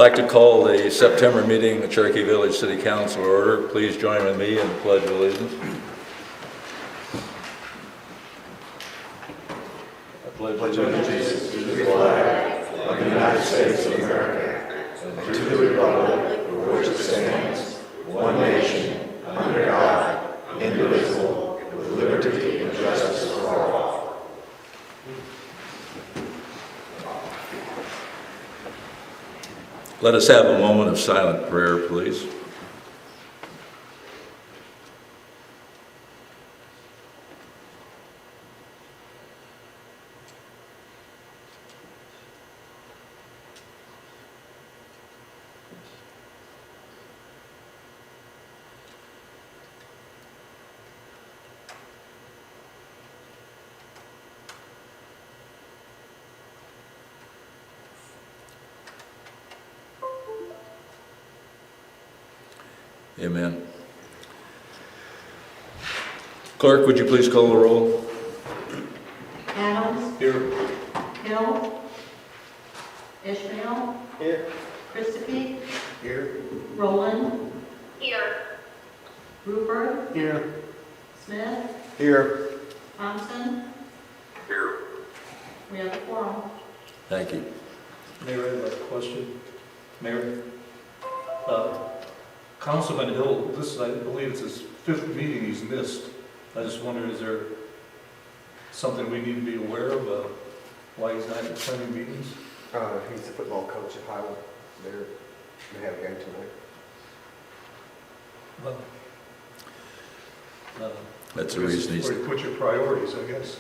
like to call the September meeting of the Cherokee Village City Council order. Please join with me in the Pledge of Allegiance. I pledge allegiance to the flag of the United States of America and to the republic for which it stands, one nation, under God, indivisible, with liberty and justice for all. Let us have a moment of silent prayer, please. Amen. Clerk, would you please call the roll? Adams. Here. Hill. Ishmael. Here. Christophe. Here. Roland. Here. Rupert. Here. Smith. Here. Thompson. Here. We have a quorum. Thank you. Mayor, I have a question. Mayor, Councilman Hill, this, I believe it's his 5th meeting he's missed. I just wonder, is there something we need to be aware of, why he's not attending meetings? He's the football coach at Highland. They have a game tonight. That's the reason he's... Where you put your priorities, I guess.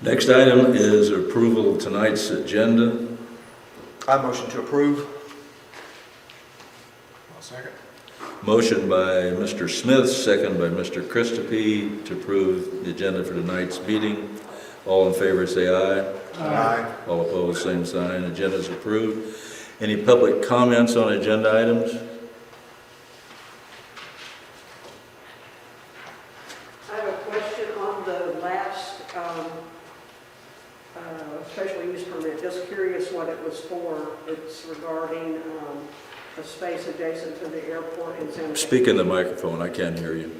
Next item is approval of tonight's agenda. I motion to approve. I'll second. Motion by Mr. Smith, second by Mr. Christophe to approve the agenda for tonight's meeting. All in favor say aye. Aye. All opposed, same sign. Agenda is approved. Any public comments on agenda items? I have a question on the last special use permit. Just curious what it was for. It's regarding a space adjacent to the airport in Santa Fe. Speak in the microphone. I can't hear you.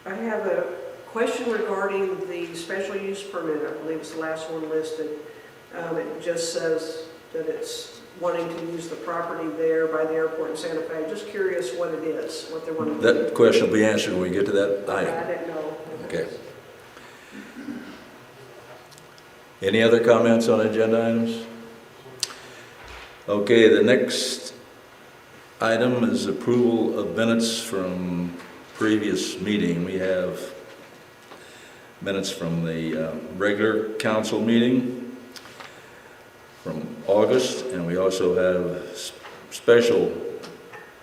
I have a question regarding the special use permit. I believe it's the last one listed. It just says that it's wanting to use the property there by the airport in Santa Fe. Just curious what it is, what they're wanting to do. That question will be answered when we get to that I item. didn't know. Okay. Any other comments on agenda items? Okay, the next item is approval of minutes from previous meeting. We have minutes from the regular council meeting from August, and we also have special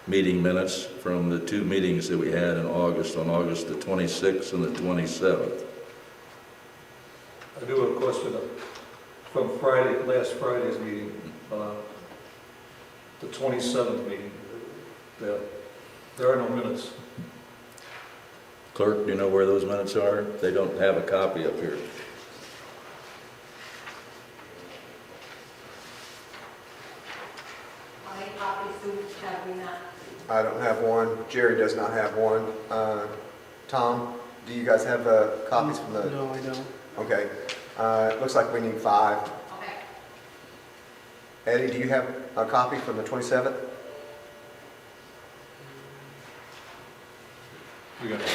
meeting minutes from the 2 meetings that we had in August, on August the 26th and the 27th. I do have a question from Friday, last Friday's meeting, the 27th meeting. There are no minutes. Clerk, do you know where those minutes are? They don't have a copy up here. How many copies do we have we not? I don't have one. Jerry does not have one. Tom, do you guys have copies from the? No, I don't. Okay. It looks like we need 5. Okay. Eddie, do you have a copy from the 27th? We got it.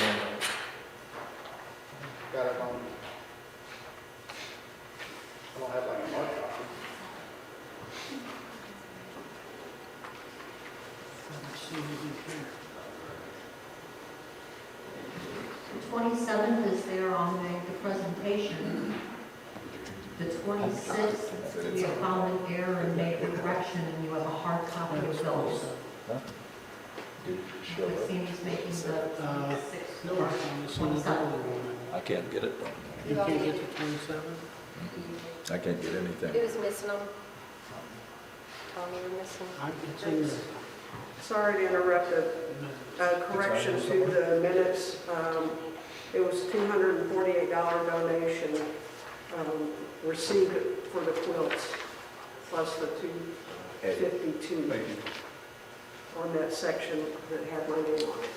Got it on. I don't have like a hard copy. The 27th is there on the presentation. The 26th, we have found an error and made a correction, and you have a hard copy of those. It seems making the 6th No, or it's on the 27th. other one. I can't get it. You can't get to 27? I can't get anything. Who's missing them? Tommy, you're missing. It's in there. Sorry to interrupt. A correction to the minutes. It was $248 donation received for the quilts, plus the Eddie. 52 Thank you. on that section that had my name on it.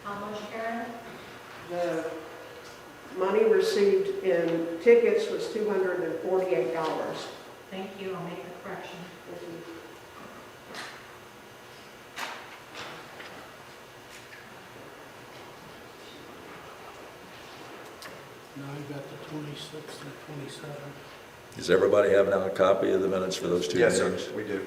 How much, Karen? The money received in tickets was $248. Thank you, I'll make the correction. Now I got the 26th and 27th. Does everybody have now a copy of the minutes for those two Yes, meetings? sir, we do.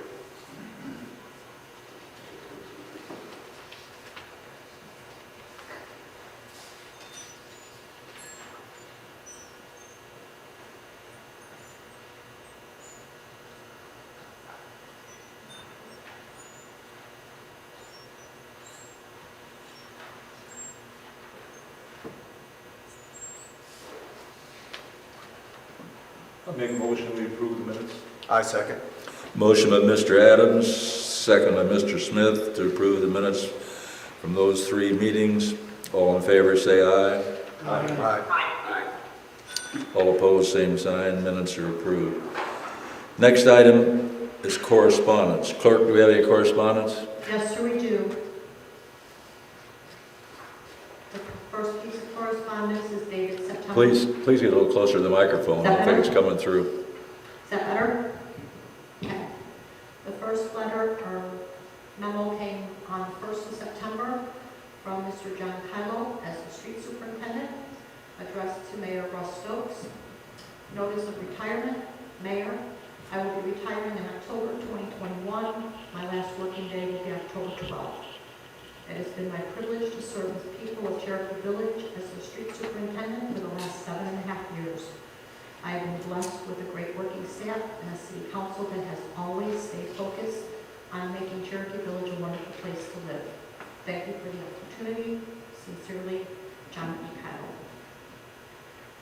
I'll make a motion, we approve the minutes. I second. Motion by Mr. Adams, second by Mr. Smith to approve the minutes from those three meetings. All in favor, say aye. Aye. All opposed, same sign. Minutes are approved. Next item is correspondence. Clerk, do we have any correspondence? Yes, sir, we do. The first piece of correspondence is dated September. Please get a little closer to the microphone. I don't think it's coming through. Is that better? Okay. The first letter or memo came on the 1st of September from Mr. John Kylo as the street superintendent, addressed to Mayor Russ Stokes. Notice of retirement. Mayor, I will be retiring in October 2021. My last working day will be October 12th. It has been my privilege to serve the people of Cherokee Village as the street superintendent for the last 7.5 years. I have been blessed with a great working staff and a city council that has always stayed focused on making Cherokee Village a wonderful place to live. Thank you for the opportunity. Sincerely, John E. Kyle.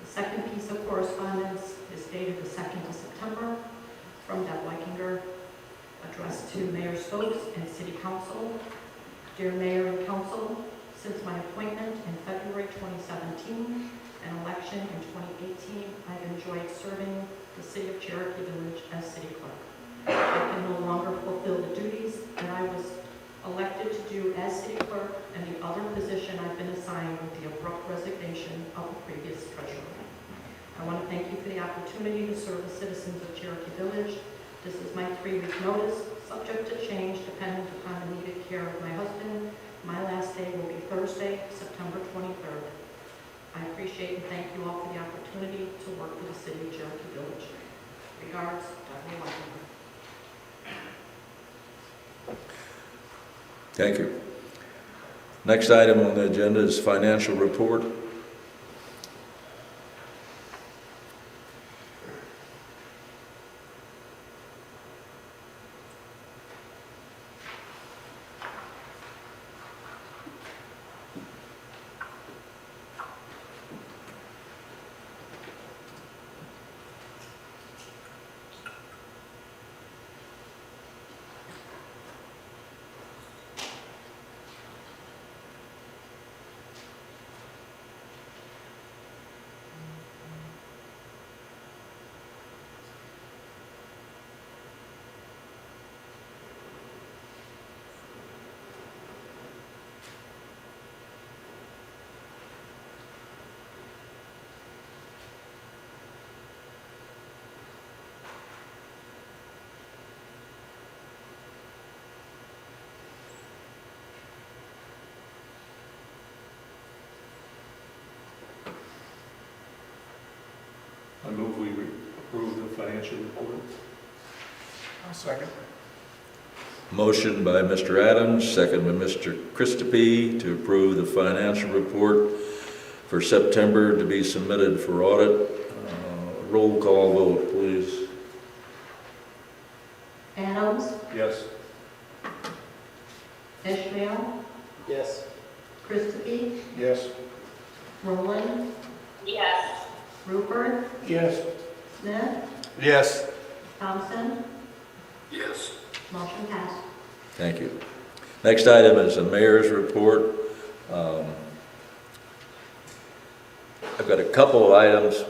The second piece of correspondence is dated the 2nd of September from Deb Weikinger, addressed to Mayor Stokes and City Council. Dear Mayor and Council, since my appointment in February 2017 and election in 2018, I've enjoyed serving the City of Cherokee Village as City Clerk. I can no longer fulfill the duties that I was elected to do as City Clerk and the other position I've been assigned with the abrupt resignation of the previous treasurer. I want to thank you for the opportunity to serve the citizens of Cherokee Village. This is my 3-week notice, subject to change dependent upon the needed care of my husband. My last day will be Thursday, September 23rd. I appreciate and thank you all for the opportunity to work for the City of Cherokee Village. Regards, Dr. Weikinger. Thank you. Next item on the agenda is financial report. I move we approve the financial report. I'll second. Motion by Mr. Adams, second by Mr. Christophe to approve the financial report for September to be submitted for audit. Roll call vote, please. Adams, Yes. Ishmael, Yes. Christophe, Yes. Rowland, Yes. Rupert, Yes. Smith, Yes. Thompson. Yes. Motion passed. Thank you. Next item is the mayor's report. I've got a couple of items.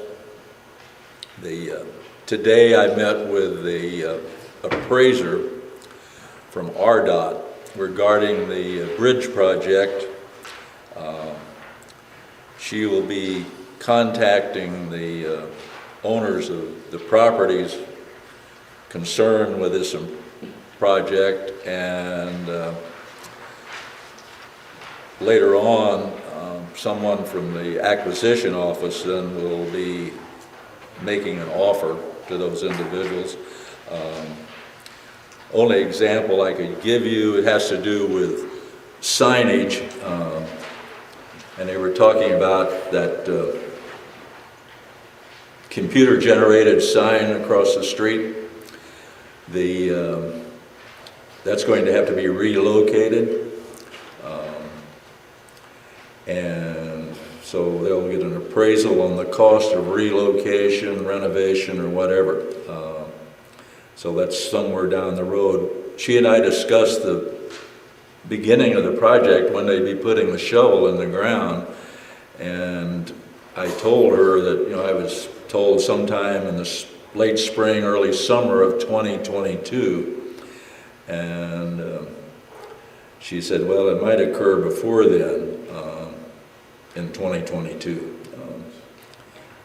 The Today I met with the appraiser from RDOT regarding the bridge project. She will be contacting the owners of the properties concerned with this project, and later on, someone from the acquisition office then will be making an offer to those individuals. Only example I could give you, it has to do with signage, and they were talking about that computer-generated sign across the street. That's going to have to be relocated, and so they'll get an appraisal on the cost of relocation, renovation, or whatever. So that's somewhere down the road. She and I discussed the beginning of the project, when they'd be putting the shovel in the ground, and I told her that, I was told sometime in the late spring, early summer of 2022, and she said, well, it might occur before then, in 2022,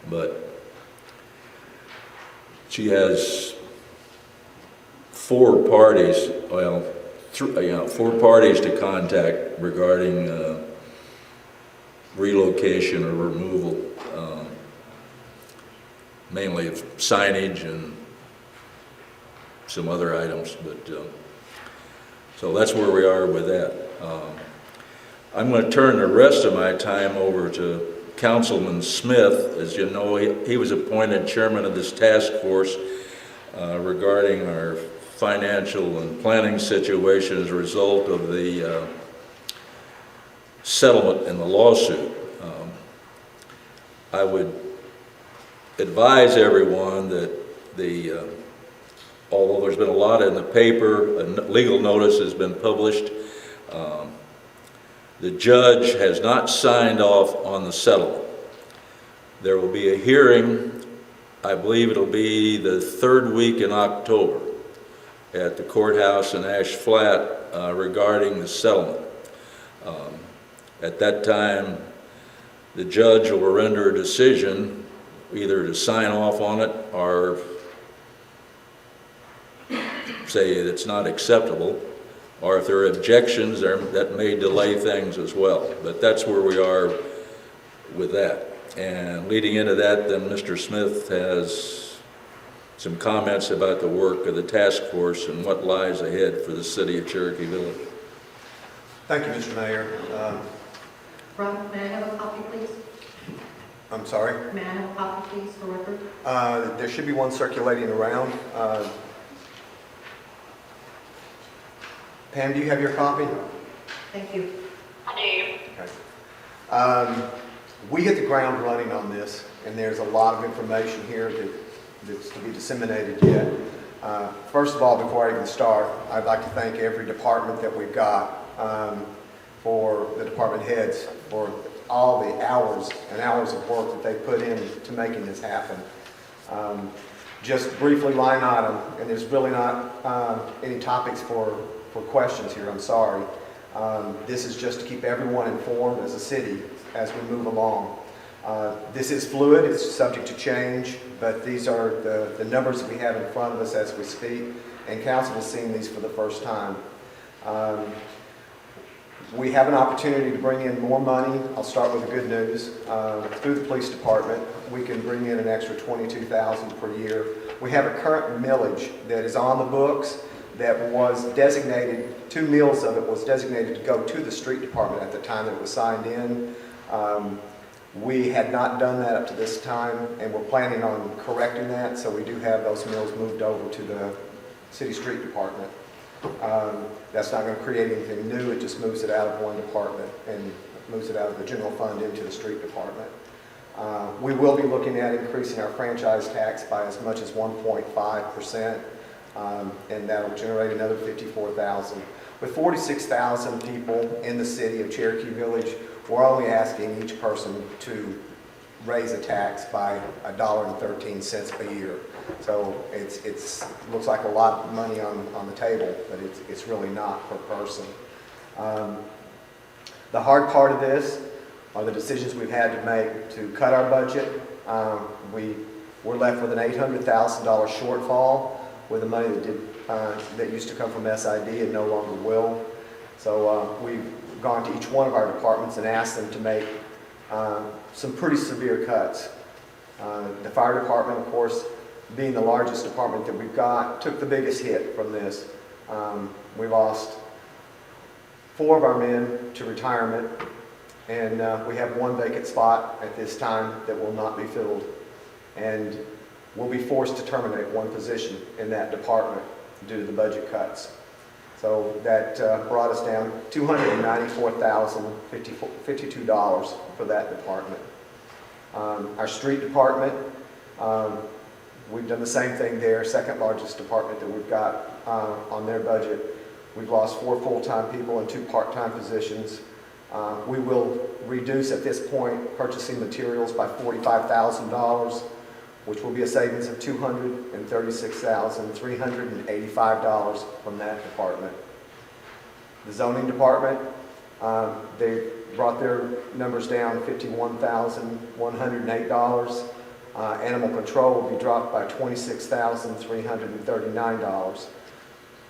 but she has four parties to contact regarding relocation or removal, mainly of signage and some other items, but so that's where we are with that. I'm going to turn the rest of my time over to Councilman Smith. As you know, he was appointed chairman of this task force regarding our financial and planning situation as a result of the settlement in the lawsuit. I would advise everyone that although there's been a lot in the paper, a legal notice has been published, the judge has not signed off on the settlement. There will be a hearing, I believe it'll be the third week in October, at the courthouse in Ash Flat regarding the settlement. At that time, the judge will render a decision either to sign off on it or say it's not acceptable, or if there are objections that may delay things as well. But that's where we are with that. And leading into that, then Mr. Smith has some comments about the work of the task force and what lies ahead for the city of Cherokee Village. Thank you, Mr. Mayor. Ron, may I have a copy, please? I'm sorry. May I have a copy, please, for record? There should be one circulating around. Pam, do you have your copy? Thank you. Okay. We hit the ground running on this, and there's a lot of information here that's to be disseminated yet. First of all, before I even start, I'd like to thank every department that we've got, for the department heads, for all the hours and hours of work that they put in to making this happen. Just briefly, line item, and there's really not any topics for questions here, I'm sorry. This is just to keep everyone informed as a city as we move along. This is fluid, it's subject to change, but these are the numbers that we have in front of us as we speak, and council has seen these for the first time. We have an opportunity to bring in more money. I'll start with the good news. Through the police department, we can bring in an extra $22,000 per year. We have a current millage that is on the books that was designated, 2 mills of it was designated to go to the street department at the time that it was signed in. We had not done that up to this time, and we're planning on correcting that, so we do have those mills moved over to the city street department. That's not going to create anything new, it just moves it out of one department and moves it out of the general fund into the street department. We will be looking at increasing our franchise tax by as much as 1.5%, and that'll generate another $54,000. With 46,000 people in the city of Cherokee Village, we're only asking each person to raise a tax by $1.13 a year. So looks like a lot of money on the table, but it's really not per person. The hard part of this are the decisions we've had to make to cut our budget. We're left with an $800,000 shortfall with the money that used to come from SID and no longer will. So we've gone to each one of our departments and asked them to make some pretty severe cuts. The fire department, of course, being the largest department that we've got, took the biggest hit from this. We lost 4 of our men to retirement, and we have 1 vacant spot at this time that will not be filled. And we'll be forced to terminate 1 position in that department due to the budget cuts. So that brought us down $294,052 for that department. Our street department, we've done the same thing there, second largest department that we've got on their budget. We've lost 4 full-time people and 2 part-time positions. We will reduce at this point purchasing materials by $45,000, which will be a savings of $236,385 from that department. The zoning department, they brought their numbers down $51,108. Animal control will be dropped by $26,339.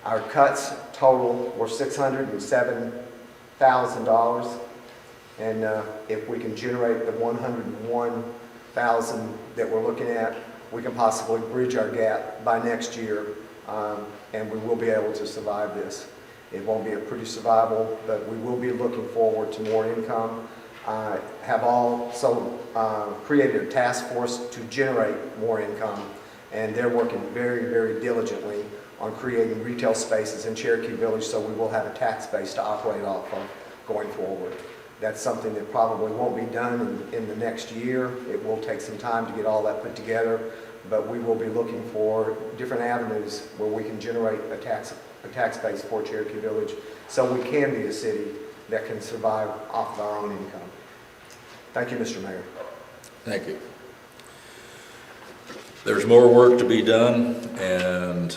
Our cuts total were $607,000, and if we can generate the $101,000 that we're looking at, we can possibly bridge our gap by next year, and we will be able to survive this. It won't be a pretty survival, but we will be looking forward to more income. Have also created a task force to generate more income, and they're working very, very diligently on creating retail spaces in Cherokee Village, so we will have a tax base to operate off of going forward. That's something that probably won't be done in the next year. It will take some time to get all that put together, but we will be looking for different avenues where we can generate a tax base for Cherokee Village, so we can be a city that can survive off of our own income. Thank you, Mr. Mayor. Thank you. There's more work to be done, and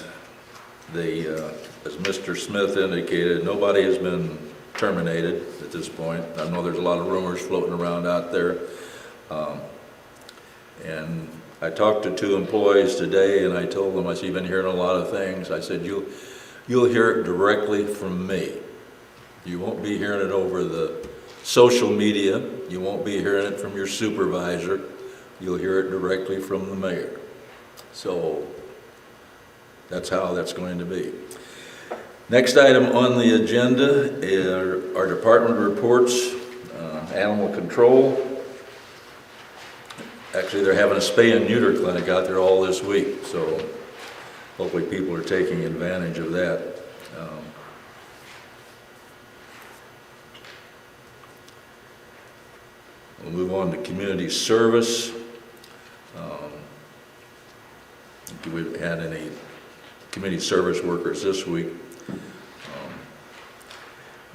as Mr. Smith indicated, nobody has been terminated at this point. I know there's a lot of rumors floating around out there. And I talked to 2 employees today, and I told them, I said, you've been hearing a lot of things. I said, you'll hear it directly from me. You won't be hearing it over the social media. You won't be hearing it from your supervisor. You'll hear it directly from the mayor. So that's how that's going to be. Next item on the agenda are our department reports. Animal control. Actually, they're having a spay and neuter clinic out there all this week, so hopefully people are taking advantage of that. We'll move on to community service. Do we had any community service workers this week?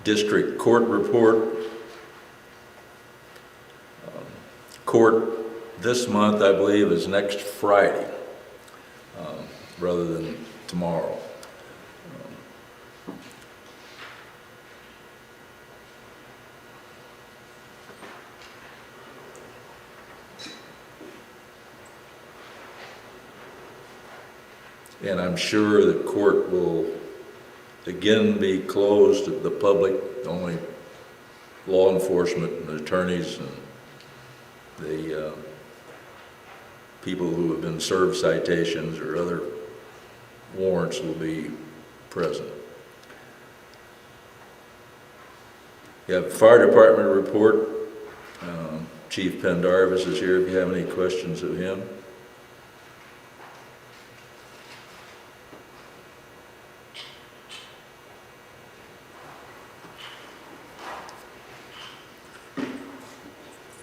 District court report. Court this month, I believe, is next Friday, rather than tomorrow. And I'm sure the court will again be closed to the public, only law enforcement and attorneys and the people who have been served citations or other warrants will be present. You have fire department report. Chief Pendarvis is here if you have any questions of him.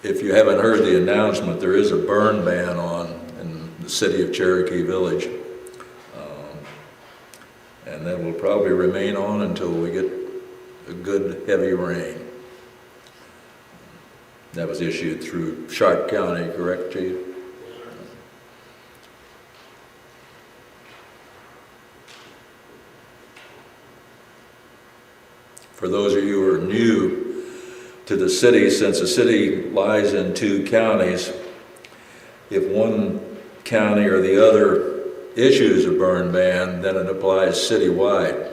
If you haven't heard the announcement, there is a burn ban on in the city of Cherokee Village. And that will probably remain on until we get a good heavy rain. That was issued through Sharp County, correct, Chief? For those of you who are new to the city, since the city lies in 2 counties, if one county or the other issues a burn ban, then it applies citywide.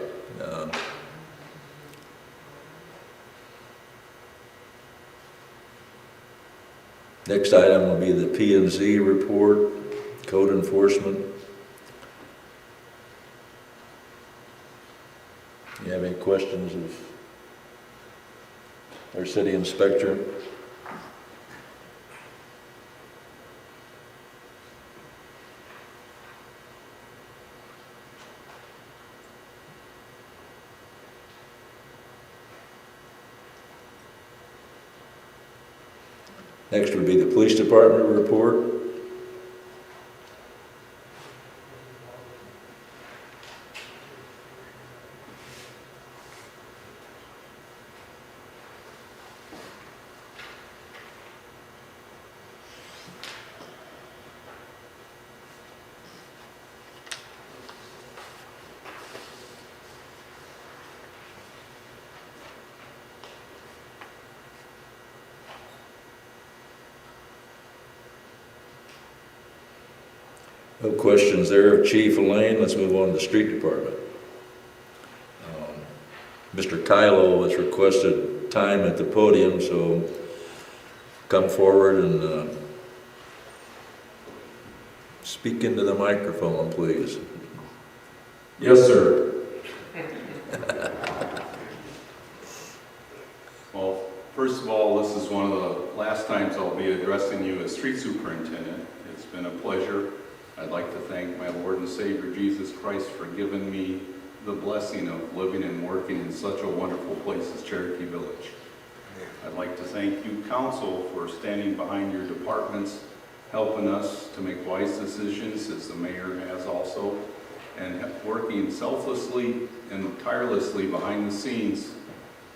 Next item will be the P&Z report, code enforcement. You have any questions of our city inspector? Next would be the police department report. No questions there of Chief Elaine. Let's move on to the street department. Mr. Kylo has requested time at the podium, so come forward and speak into the microphone, please. Yes, sir. Well, first of all, this is one of the last times I'll be addressing you as street superintendent. It's been a pleasure. I'd like to thank my Lord and Savior Jesus Christ for giving me the blessing of living and working in such a wonderful place as Cherokee Village. I'd like to thank you, council, for standing behind your departments, helping us to make wise decisions, as the mayor has also, and working selflessly and tirelessly behind the scenes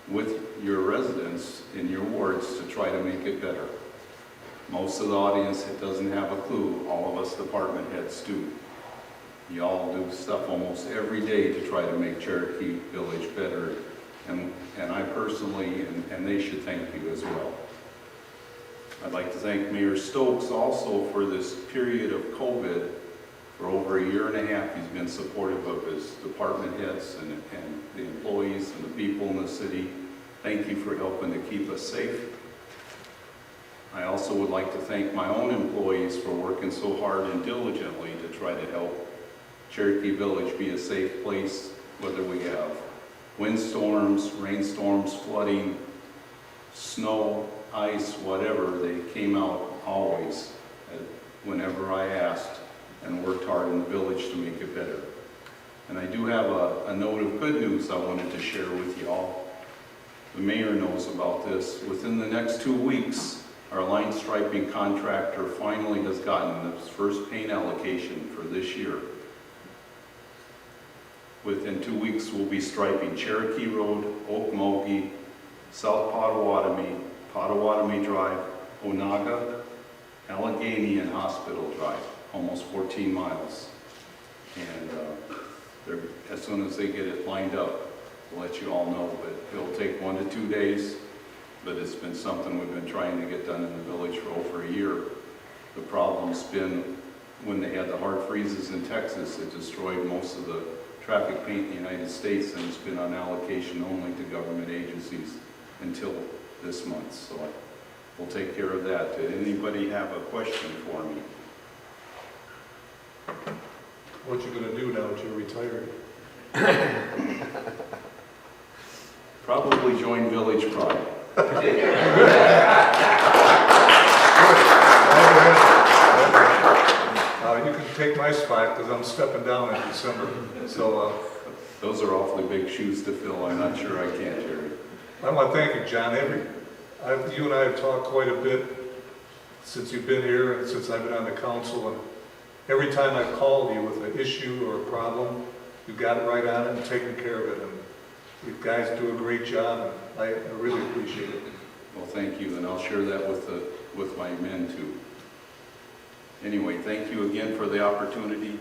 with your residents in your wards to try to make it better. Most of the audience doesn't have a clue. All of us department heads do. You all do stuff almost every day to try to make Cherokee Village better. And I personally, and they should thank you as well. I'd like to thank Mayor Stokes also for this period of COVID. For over 1.5 years, he's been supportive of his department heads and the employees and the people in the city. Thank you for helping to keep us safe. I also would like to thank my own employees for working so hard and diligently to try to help Cherokee Village be a safe place, whether we have windstorms, rainstorms, flooding, snow, ice, whatever. They came out always whenever I asked and worked hard in the village to make it better. And I do have a note of good news I wanted to share with you all. The mayor knows about this. Within the next 2 weeks, our line striping contractor finally has gotten its first paint allocation for this year. Within 2 weeks, we'll be striping Cherokee Road, Okmulgee, South Potawatomi, Potawatomi Drive, Onaga, Allegheny, and Hospital Drive, almost 14 miles. And as soon as they get it lined up, we'll let you all know, but it'll take 1 to 2 days. But it's been something we've been trying to get done in the village for over 1 year. The problem's been when they had the hard freezes in Texas, it destroyed most of the traffic paint in the United States, and it's been on allocation only to government agencies until this month. So we'll take care of that. Did anybody have a question for me? What you gonna do now that you're retired? Probably join Village Pride. You can take my spot because I'm stepping down in December. So Those are awfully big shoes to fill. I'm not sure I can, Jerry. I want to thank you, John. You and I have talked quite a bit since you've been here and since I've been on the council. And every time I've called you with an issue or a problem, you've got it right on it and taken care of it. And you guys do a great job, and I really appreciate it. Well, thank you, and I'll share that with my men too. Anyway, thank you again for the opportunity.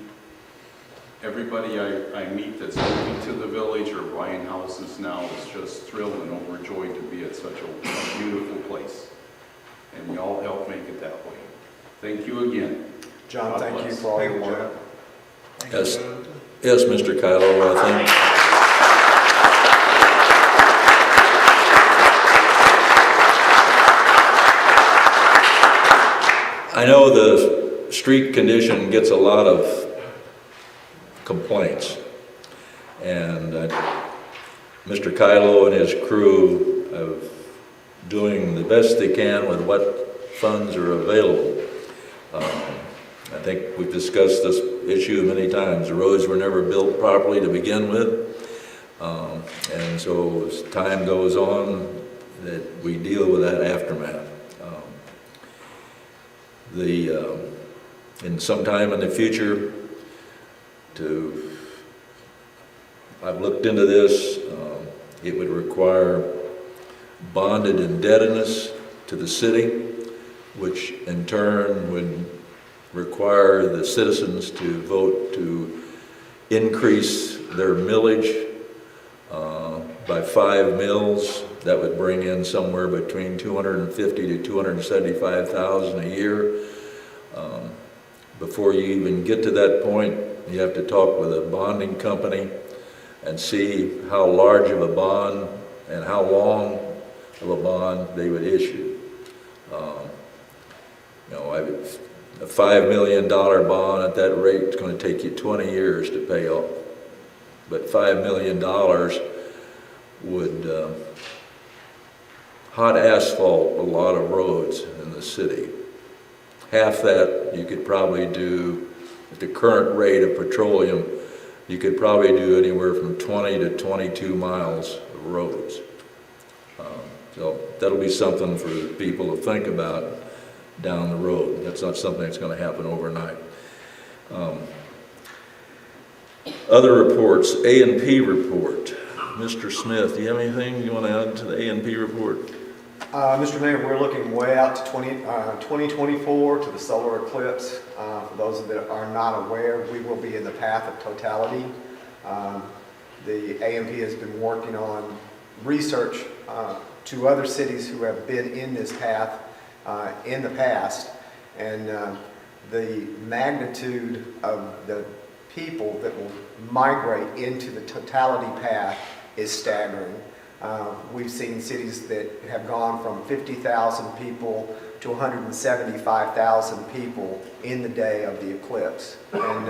Everybody I meet that's moving to the village or buying houses now is just thrilled and overjoyed to be at such a beautiful place. And you all help make it that way. Thank you again. John, God thank you bless. for all Thank your you, work. John. Yes, yes, Mr. Kylo, I think. I know the street condition gets a lot of complaints, and Mr. Kylo and his crew are doing the best they can with what funds are available. I think we've discussed this issue many times. The roads were never built properly to begin with, and so as time goes on, that we deal with that aftermath. And sometime in the future, I've looked into this, it would require bonded indebtedness to the city, which in turn would require the citizens to vote to increase their millage by 5 mills. That would bring in somewhere between $250,000 to $275,000 a year. Before you even get to that point, you have to talk with a bonding company and see how large of a bond and how long of a bond they would issue. A $5 million bond at that rate is going to take you 20 years to pay off. But $5 million would hot asphalt a lot of roads in the city. Half that you could probably do at the current rate of petroleum. You could probably do anywhere from 20 to 22 miles of roads. So that'll be something for people to think about down the road. That's not something that's going to happen overnight. Other reports, A&P report. Mr. Smith, do you have anything you want to add to the A&P report? Mr. Mayor, we're looking way out to 2024 to the solar eclipse. For those that are not aware, we will be in the path of totality. The AMP has been working on research to other cities who have been in this path in the past, and the magnitude of the people that will migrate into the totality path is staggering. We've seen cities that have gone from 50,000 people to 175,000 people in the day of the eclipse. And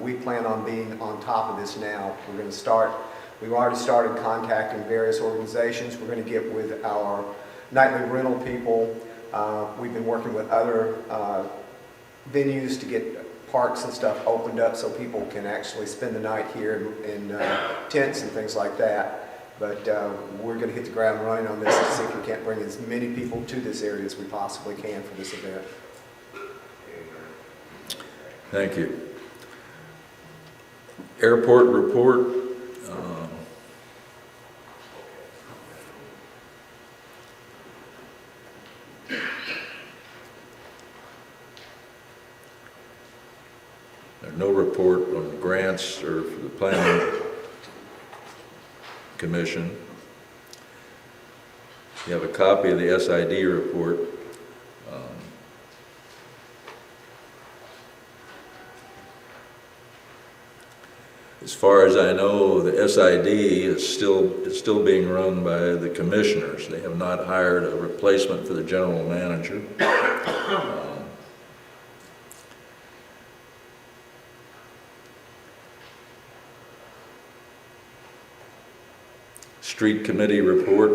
we plan on being on top of this now. We've already started contacting various organizations. We're going to get with our nightly rental people. We've been working with other venues to get parks and stuff opened up so people can actually spend the night here in tents and things like that. But we're going to hit the ground running on this and see if we can't bring as many people to this area as we possibly can for this event. Thank you. Airport report. There's no report on grants or for the planning commission. You have a copy of the SID report. As far as I know, the SID is still being run by the commissioners. They have not hired a replacement for the general manager. Street committee report.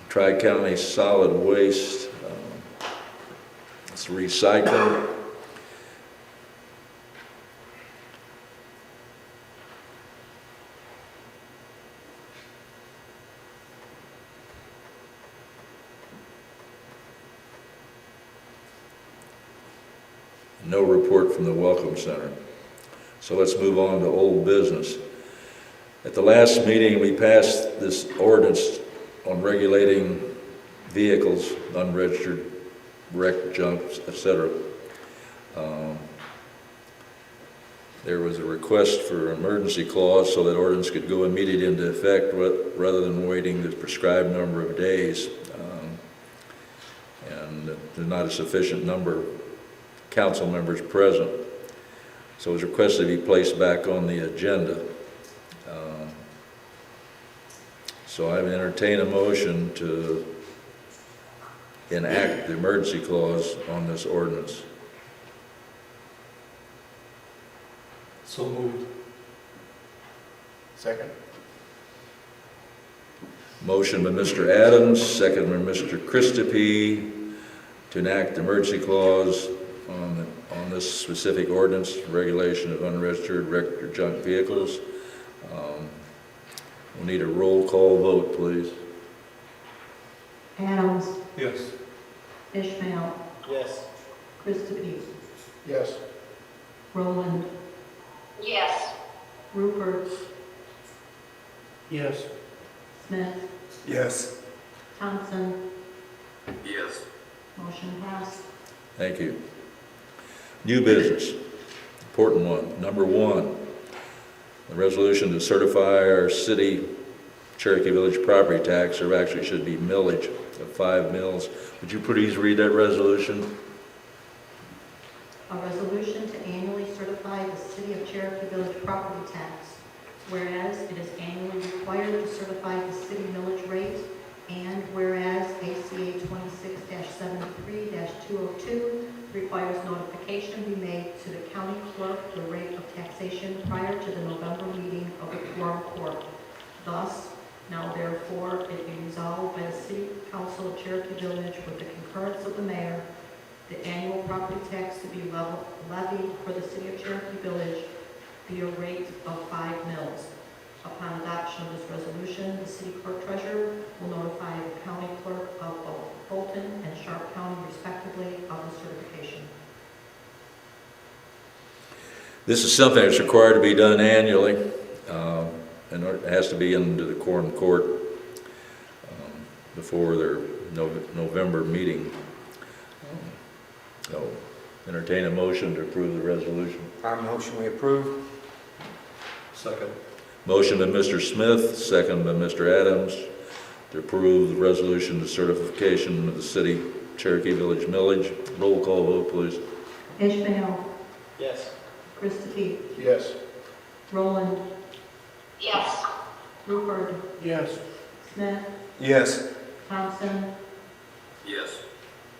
Tri-County solid waste, it's recycling. no report from the Welcome Center. So let's move on to old business. At the last meeting, we passed this ordinance on regulating vehicles, unregistered, wrecked junk, etc. There was a request for an emergency clause so that ordinance could go immediately into effect rather than waiting the prescribed number of days. And there's not a sufficient number of council members present. So it was requested to be placed back on the agenda. So I would entertain a motion to enact the emergency clause on this ordinance. So moved. Second? Motion by Mr. Adams, second by Mr. Christophe, to enact the emergency clause on this specific ordinance, regulation of unregistered, wrecked, or junk vehicles. We'll need a roll call vote, please. Adams, Yes. Ishmael, Yes. Christophe, Yes. Roland, Yes. Rupert, Yes. Smith, Yes. Thompson, Yes. motion passed. Thank you. New business, important one. Number one, the resolution to certify our city Cherokee Village property tax, or actually should be millage of 5 mills. Would you please read that resolution? A resolution to annually certify the City of Cherokee Village property tax. Whereas it is annually required to certify the city millage rate, and whereas ACA 26-73-202 requires notification be made to the county clerk the rate of taxation prior to the November meeting of the quorum court. Thus, now therefore, it be resolved by the City Council of Cherokee Village with the concurrence of the mayor, the annual property tax to be levied for the City of Cherokee Village be a rate of 5 mills. Upon adoption of this resolution, the city clerk treasurer will notify the county clerk of both Fulton and Sharp County respectively of the certification. This is something that's required to be done annually, and it has to be into the quorum court before their November meeting. So, entertain a motion to approve the resolution. Our motion we approve. Second. Motion by Mr. Smith, second by Mr. Adams, to approve the resolution to certification of the city Cherokee Village millage. Roll call vote, please. Ishmael, Yes. Christophe, Yes. Roland, Yes. Rupert, Yes. Smith, Yes. Thompson, Yes.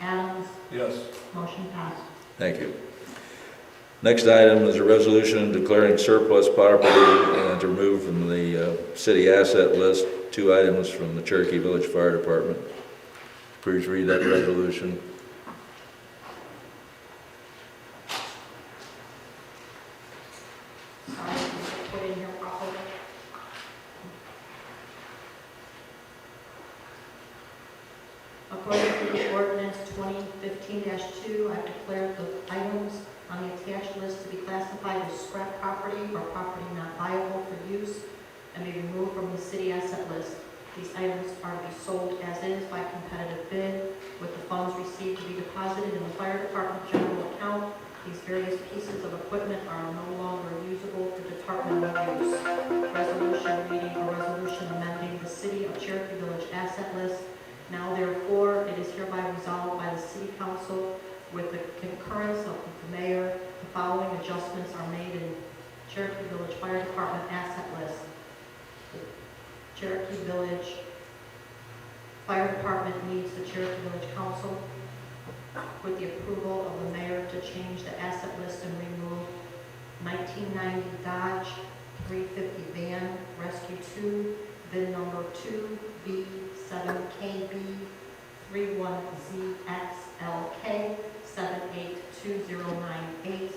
Adams, Yes. motion passed. Thank you. Next item is a resolution declaring surplus property and to remove from the city asset list 2 items from the Cherokee Village Fire Department. Please read that resolution. Sorry, if you put in here properly. According to the ordinance 2015-2, I declare the items on the attached list to be classified as scrap property or property not viable for use and be removed from the city asset list. These items are to be sold as is by competitive bid, with the funds received to be deposited in the fire department general account. These various pieces of equipment are no longer usable for departmental use. Resolution reading a resolution amending the City of Cherokee Village asset list. Now therefore, it is hereby resolved by the City Council with the concurrence of the mayor, the following adjustments are made in Cherokee Village Fire Department asset list. The Cherokee Village Fire Department needs the Cherokee Village Council with the approval of the mayor to change the asset list and remove 1990 Dodge 350 van Rescue 2, VIN number 2B7KB 31ZXLK 782098.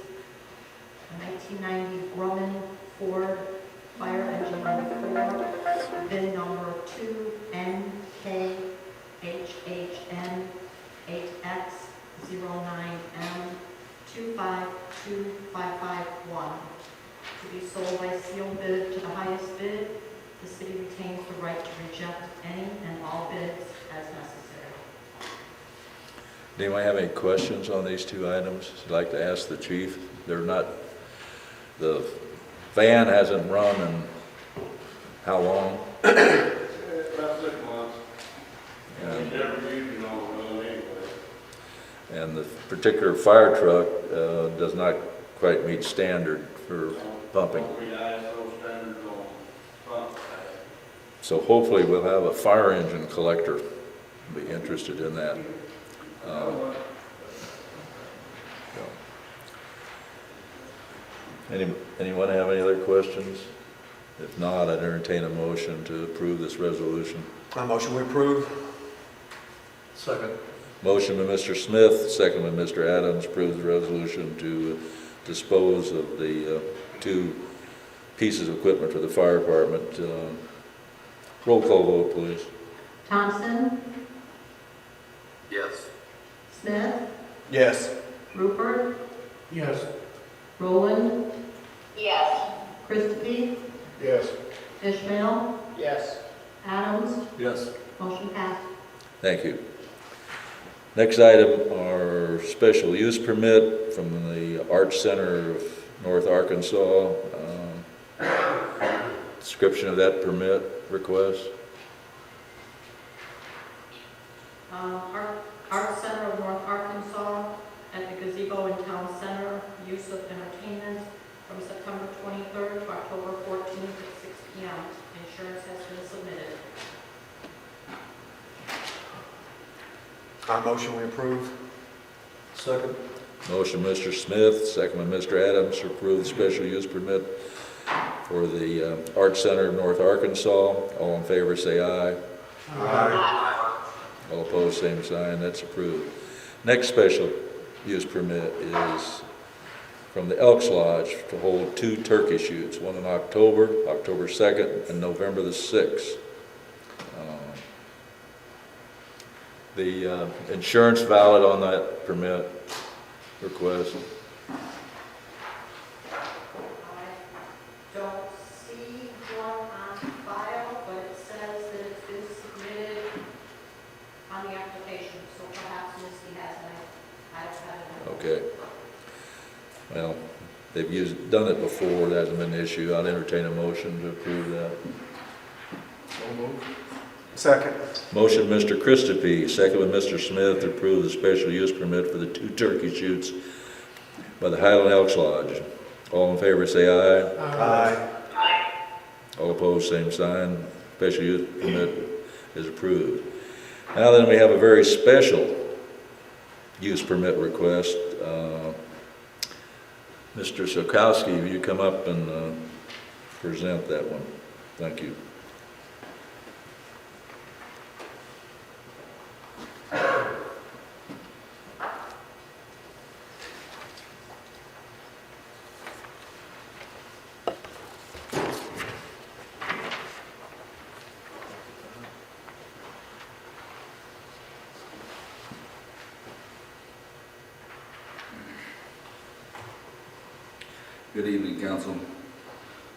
A 1990 Grumman Ford Fire Engine number 4, VIN number 2NKHHN 8X09M 25 to be sold by sealed bid to the highest bid. The city retains the right to reject any and all bids as necessary. Anybody have any questions on these two items? I'd like to ask the chief. They're not, the van hasn't run in how long? About 6 months. And- Never used it on the road anyway. And the particular fire truck does not quite meet standard for pumping. We ISO standards on pump. So hopefully we'll have a fire engine collector be interested in that. Anyone have any other questions? If not, I'd entertain a motion to approve this resolution. My motion we approve. Second. Motion by Mr. Smith, second by Mr. Adams, approves the resolution to dispose of the two pieces of equipment for the fire department. Roll call vote, please. Thompson, Yes. Smith, Yes. Rupert, Yes. Rowland, Yes. Christophe, Yes. Ishmael, Yes. Adams, Yes. motion passed. Thank you. Next item are special use permit from the Arts Center of North Arkansas. Description of that permit request. Art Center of North Arkansas at the gazebo in Town Center, use of entertainment from September 23rd to October 14th at 6 p.m. Insurance has been submitted. My motion we approve. Second. Motion Mr. Smith, second by Mr. Adams, to approve the special use permit for the Arts Center of North Arkansas. All in favor say aye. All opposed, same sign. That's approved. Next special use permit is from the Elks Lodge to hold two turkey shoots, one in October 2nd, and November the 6th. The insurance valid on that permit request. I don't see one on file, but it says that it's been submitted on the application, so perhaps Misty has it. I don't have it. Okay. Well, they've done it before, that hasn't been an issue. I'd entertain a motion to approve that. Second. Motion, Mr. Christophe, second by Mr. Smith, to approve the special use permit for the two turkey shoots by the Highland Elks Lodge. All in favor say aye. Aye. All opposed, same sign. Special use permit is approved. Now then, we have a very special use permit request. Mr. Sokowski, will you come up and present that one? Thank you. Good evening, Council.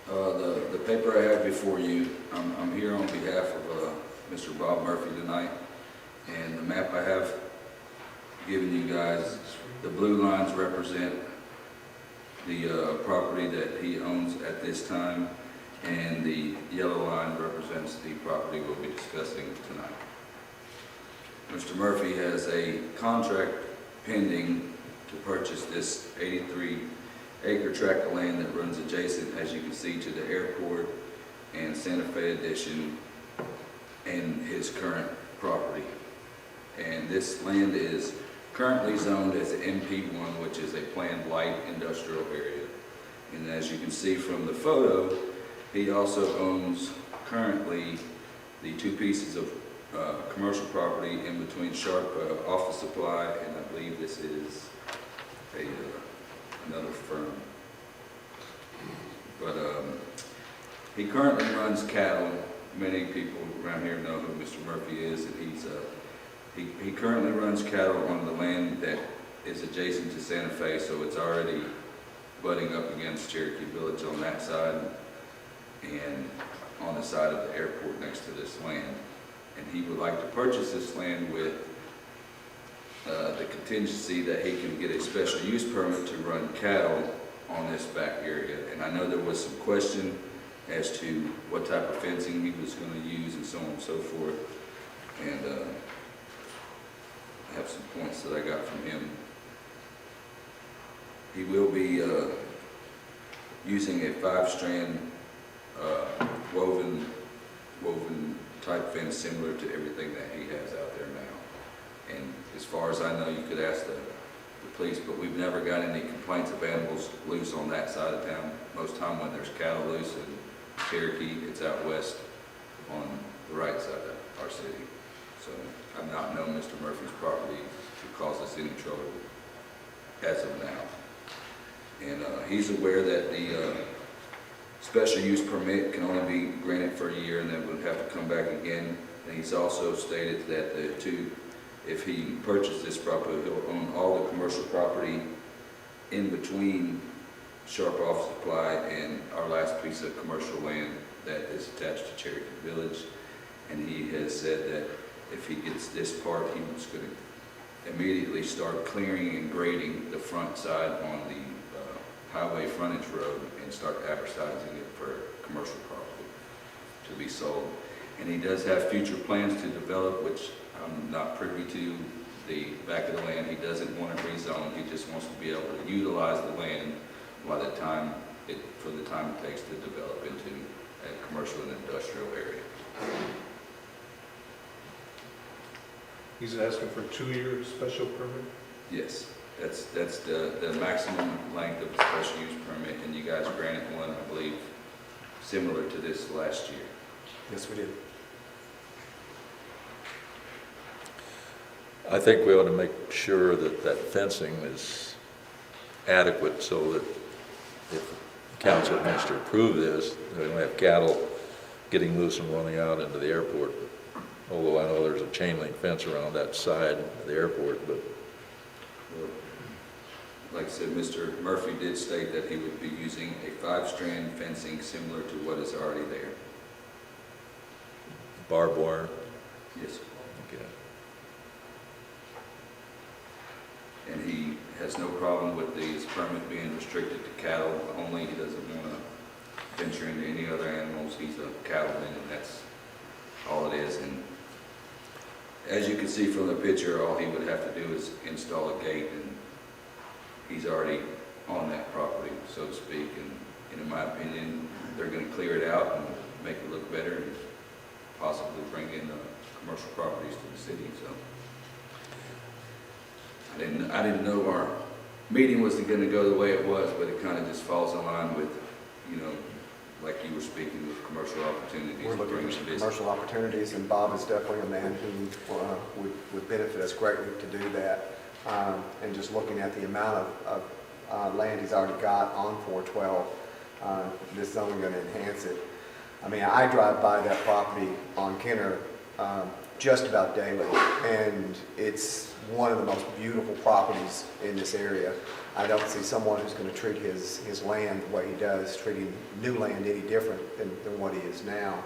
The paper I have before you, I'm here on behalf of Mr. Bob Murphy tonight, and the map I have given you guys, the blue lines represent the property that he owns at this time, and the yellow line represents the property we'll be discussing tonight. Mr. Murphy has a contract pending to purchase this 83-acre tract of land that runs adjacent, as you can see, to the airport and Santa Fe Addition and his current property. And this land is currently zoned as an MP1, which is a planned light industrial area. And as you can see from the photo, he also owns currently the two pieces of commercial property in between Sharp Office Supply, and I believe this is another firm. But he currently runs cattle. Many people around here know who Mr. Murphy is, and he currently runs cattle on the land that is adjacent to Santa Fe, so it's already butting up against Cherokee Village on that side and on the side of the airport next to this land. And he would like to purchase this land with the contingency that he can get a special use permit to run cattle on this back area. And I know there was some question as to what type of fencing he was going to use and so on and so forth. And I have some points that I got from him. He will be using a 5-strand woven type fence similar to everything that he has out there now. And as far as I know, you could ask the police, but we've never got any complaints of animals loose on that side of town. Most time when there's cattle loose in Cherokee, it's out west on the right side of our city. So I've not known Mr. Murphy's property to cause us any trouble as of now. And he's aware that the special use permit can only be granted for a year and then would have to come back again. And he's also stated that if he purchased this property, he'll own all the commercial property in between Sharp Office Supply and our last piece of commercial land that is attached to Cherokee Village. And he has said that if he gets this part, he was going to immediately start clearing and grading the front side on the highway frontage road and start advertising it for commercial property to be sold. And he does have future plans to develop, which I'm not privy to the back of the land. He doesn't want to rezone. He just wants to be able to utilize the land for the time it takes to develop into a commercial and industrial area. He's asking for a 2-year special permit? Yes, that's the maximum length of the special use permit, and you guys granted one, I believe, similar to this last year. Yes, we did. I think we ought to make sure that that fencing is adequate so that if council wants to approve this, we don't have cattle getting loose and running out into the airport. Although I know there's a chain link fence around that side of the airport, but like I said, Mr. Murphy did state that he would be using a 5-strand fencing similar to what is already there. barbed wire. Yes. Okay. And he has no problem with his permit being restricted to cattle only. He doesn't want to venture into any other animals. He's a cattleman, and that's all it is. And as you can see from the picture, all he would have to do is install a gate, and he's already on that property, so to speak. And in my opinion, they're going to clear it out and make it look better and possibly bring in commercial properties to the city. So I didn't know our meeting wasn't going to go the way it was, but it kind of just falls in line with, you know, like you were speaking, with commercial opportunities. We're looking for some commercial opportunities, and Bob is definitely a man who would benefit us greatly to do that. And just looking at the amount of land he's already got on 412, this is only going to enhance it. I mean, I drive by that property on Kenner just about daily, and it's one of the most beautiful properties in this area. I don't see someone who's going to treat his land the way he does, treating new land any different than what he is now.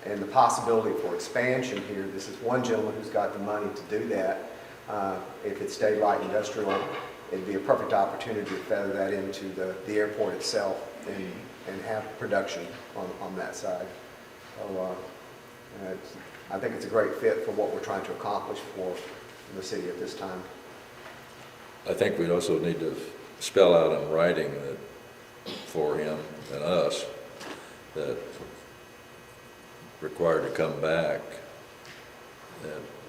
And the possibility for expansion here, this is one gentleman who's got the money to do that. If it stayed light industrial, it'd be a perfect opportunity to feather that into the airport itself and have production on that side. So I think it's a great fit for what we're trying to accomplish for the city at this time. I think we'd also need to spell out in writing that for him and us that required to come back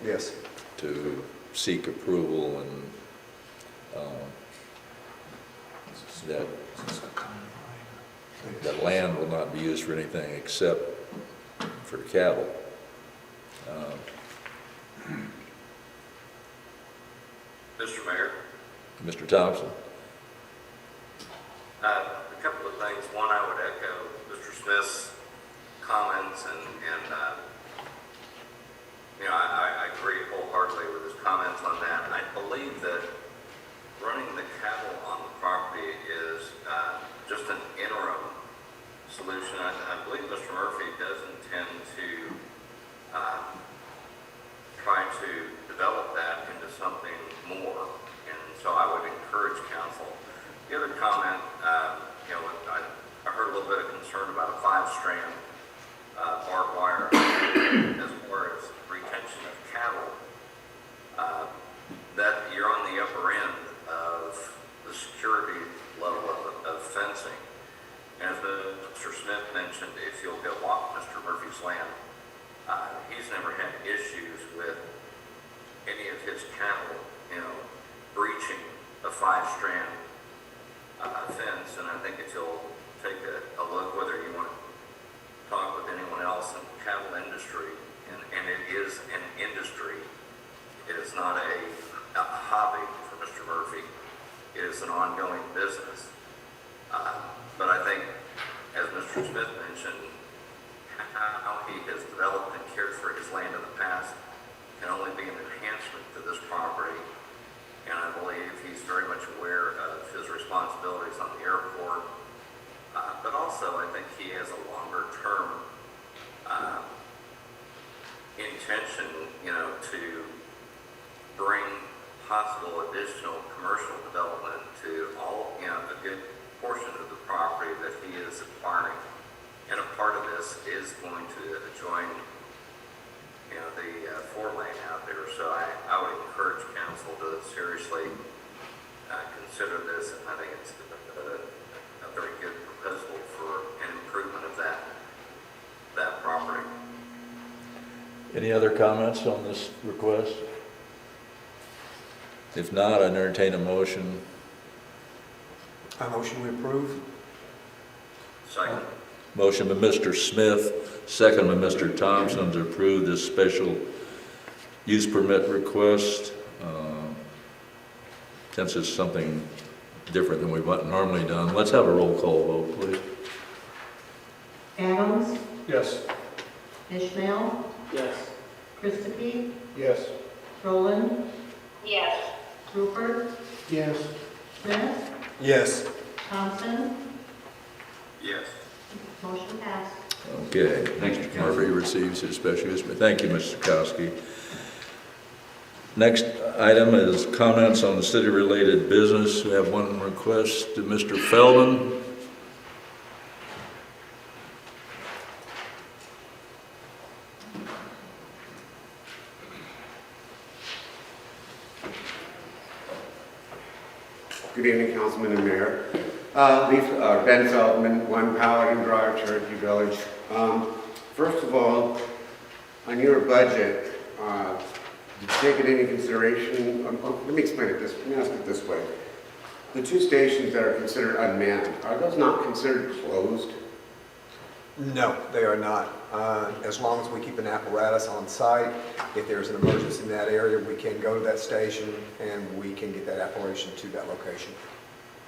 Yes. to seek approval and that land will not be used for anything except for cattle. Mr. Mayor, Mr. Thompson? a couple of things. One, I would echo Mr. Smith's comments, and you know, I agree wholeheartedly with his comments on that. I believe that running the cattle on the property comment. I heard a little bit of concern about a 5-strand barbed wire as far as retention of cattle. That you're on the upper end of the security level of fencing. As Mr. Smith mentioned, if you'll go walk Mr. Murphy's land, he's never had issues with any of his cattle, breaching a 5-strand fence. And I think if you'll take a look, whether you want to talk with anyone else in the cattle industry, and it is an industry, it is not a hobby for Mr. Murphy, it is an ongoing business. But I think, as Mr. Smith mentioned, how he has developed and cared for his land in the past can only be an enhancement to this property. And I believe he's very much aware of his responsibilities on the airport. But also, I think he has a longer term intention, to bring possible additional commercial development to all, a good portion of the property that he is acquiring. And a part of this is going to join, the 4-lane out there. So I would encourage council to seriously consider this, and I think it's a very good proposal for an improvement of that property. Any other comments on this request? If not, I entertain a motion. A motion we approve? Second. Motion by Mr. Smith, second by Mr. Thompson to approve this special use permit request. Since it's something different than we've normally done, let's have a roll call vote, please. Adams, Yes. Ishmael, Yes. Christophe, Yes. Rowland, Yes. Rupert, Yes. Smith, Yes. Thompson, Yes. motion passed. Okay. Thank you, Mr. Council. Murphy receives his special use permit. Thank you, Mr. Kowski. Next item is comments on the city-related business. We have one request to Mr. Feldman. Good evening, Councilman and Mayor. Ben Feldman, 1 Paladin Drive, Cherokee Village. First of all, on your budget, did you take it into consideration? Let me explain it this. Let me ask it this way: the 2 stations that are considered unmanned, are those not considered closed? No, they are not. As long as we keep an apparatus on site, if there's an emergency in that area, we can go to that station and we can get that apparatus to that location.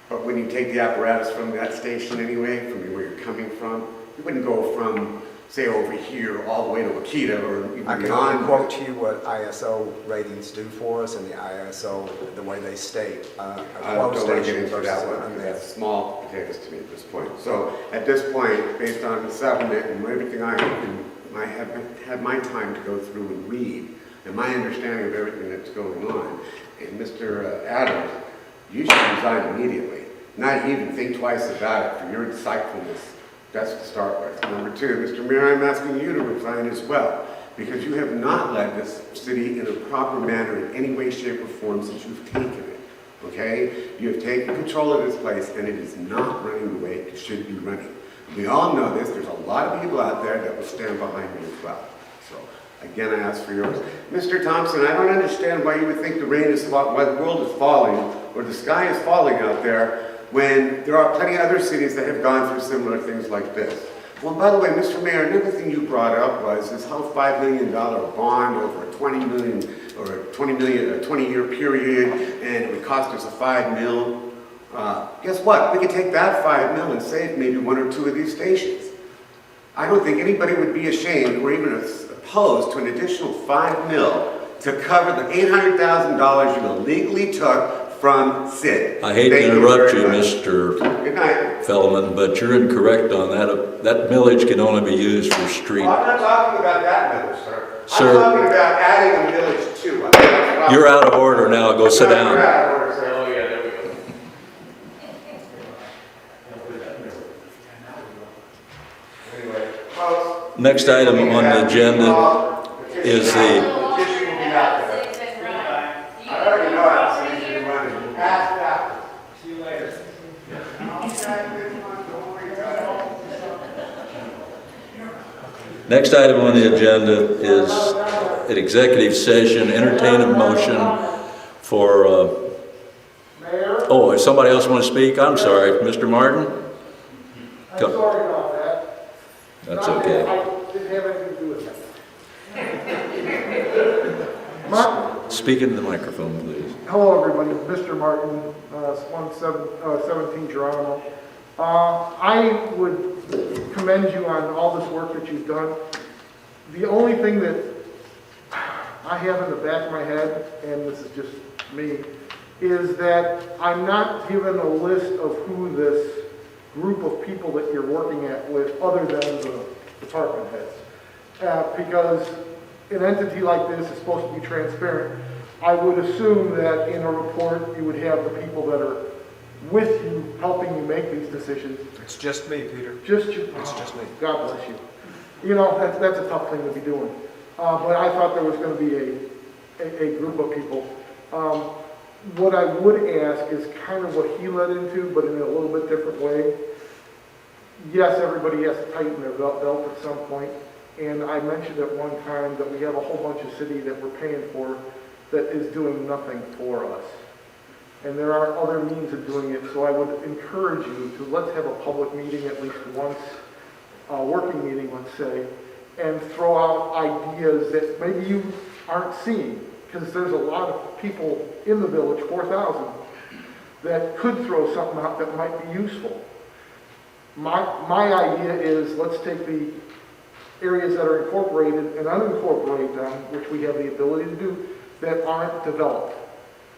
But when you take the apparatus from that station anyway, from where you're coming from, you wouldn't go from, say, over here all the way to Wakita or even I can beyond. only quote to you what ISO ratings do for us and the ISO, the way they state. I A don't closed want to get station into versus that an one, because unmanned. that's small potatoes to me at this point. So at this point, based on the settlement and everything I have had my time to go through and read, and my understanding of everything that's going on, and Mr. Adams, you should resign immediately. Not even think twice about it for your insightfulness. That's to start with. Number 2, Mr. Mayor, I'm asking you to resign as well, because you have not led this city in a proper manner in any way, shape, or form since you've taken it, okay? You have taken control of this place, and it is not running the way it should be running. We all know this. There's a lot of people out there that will stand behind me as well. So, again, I ask for yours. Mr. Thompson, I don't understand why you would think the rain is, why the world is falling, or the sky is falling out there, when there are plenty of other cities that have gone through similar things like this. Well, by the way, Mr. Mayor, another thing you brought up was this whole $5 million bond over a 20-year period, and it would cost us a $5 million. Guess what? We could take that $5 million and save maybe 1 or 2 of these stations. I don't think anybody would be ashamed or even opposed to an additional $5 million to cover the $800,000 you illegally took from Sid. I hate Thank to interrupt you, very much. Mr. Good night. Feldman, but you're incorrect on that. That millage can only be used for street. Well, I'm not talking about that village, sir. Sir. I'm talking about adding a village to. You're out of order now. Go sit You're down. out of order, sir. Oh, yeah, there we go. Next item on the agenda is the, Petition will be out there. I already know how to send you money. Ask after. See you later. next item on the agenda is an executive session, entertain a motion for, oh, if somebody else want to speak, I'm sorry, Mr. Martin? I'm sorry about that. That's okay. I didn't have anything to do with that. Speak into the microphone, please. Hello, everybody. Mr. Martin, 17 Geronimo. I would commend you on all this work that you've done. The only thing that I have in the back of my head, and this is just me, is that I'm not given a list of who this group of people that you're working at with other than the department heads. Because an entity like this is supposed to be transparent. I would assume that in a report you would have the people that are with you, helping you make these decisions. It's just me, Peter. Just you. It's just me. God bless you. You know, that's a tough thing to be doing. But I thought there was going to be a group of people. What I would ask is kind of what he led into, but in a little bit different way. Yes, everybody has to tighten their belt at some point. And I mentioned at one time that we have a whole bunch of city that we're paying for that is doing nothing for us. And there are other means of doing it, so I would encourage you to let's have a public meeting at least once, a working meeting, let's say, and throw out ideas that maybe you aren't seeing, because there's a lot of people in the village, 4,000, that could throw something out that might be useful. My idea is let's take the areas that are incorporated and unincorporate them, which we have the ability to do, that aren't developed.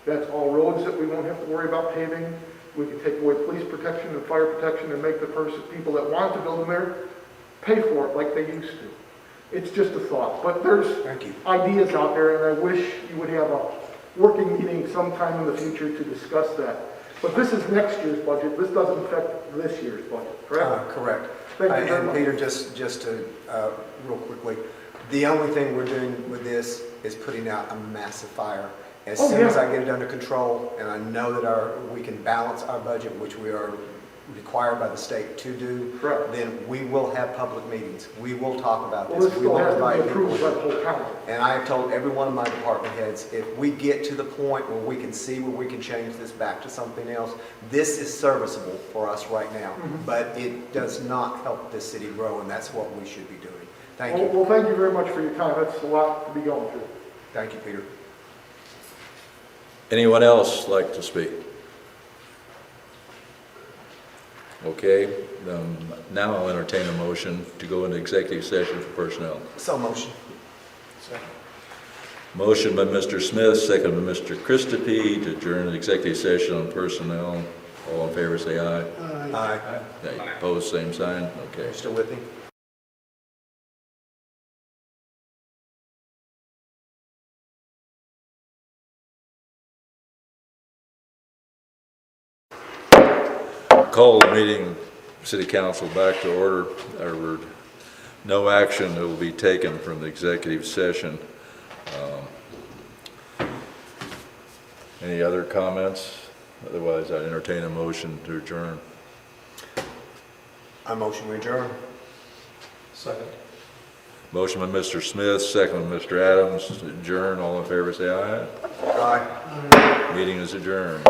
That's all roads that we won't have to worry about paving. We can take away police protection and fire protection and make the people that want to build them there pay for it like they used to. It's just a thought, but there's ideas out there, and I wish you would have a working meeting sometime in the future to discuss that. But this is next year's budget. This doesn't affect this year's budget, correct? Correct. Thank you very And much. Peter, just to, real quickly, the only thing we're doing with this is putting out a massive fire. As soon as I get it under control, and I know that we can balance our budget, which we are required by the state to do, Correct. then we will have public meetings. We will talk about Well, this. this We still will has to invite be approved people. by the whole council. And I have told every one of my department heads, if we get to the point where we can see where we can change this back to something else, this is serviceable for us right now. But it does not help this city grow, and that's what we should be doing. Thank you. Well, thank you very much for your time. That's a lot to be going through. Thank you, Peter. Anyone else like to speak? Okay, now I'll entertain a motion to go into executive session for personnel. So motion. Motion by Mr. Smith, second by Mr. Christophe to adjourn the executive session on personnel. All in favor say aye. Aye. Okay, opposed, same sign. Okay. Still with me? Call the meeting, City Council back to order. There were no action that will be taken from the executive session. Any other comments? Otherwise, I entertain a motion to adjourn. I motion we adjourn. Second. Motion by Mr. Smith, second by Mr. Adams, to adjourn. All in favor say aye. Aye. Meeting is adjourned.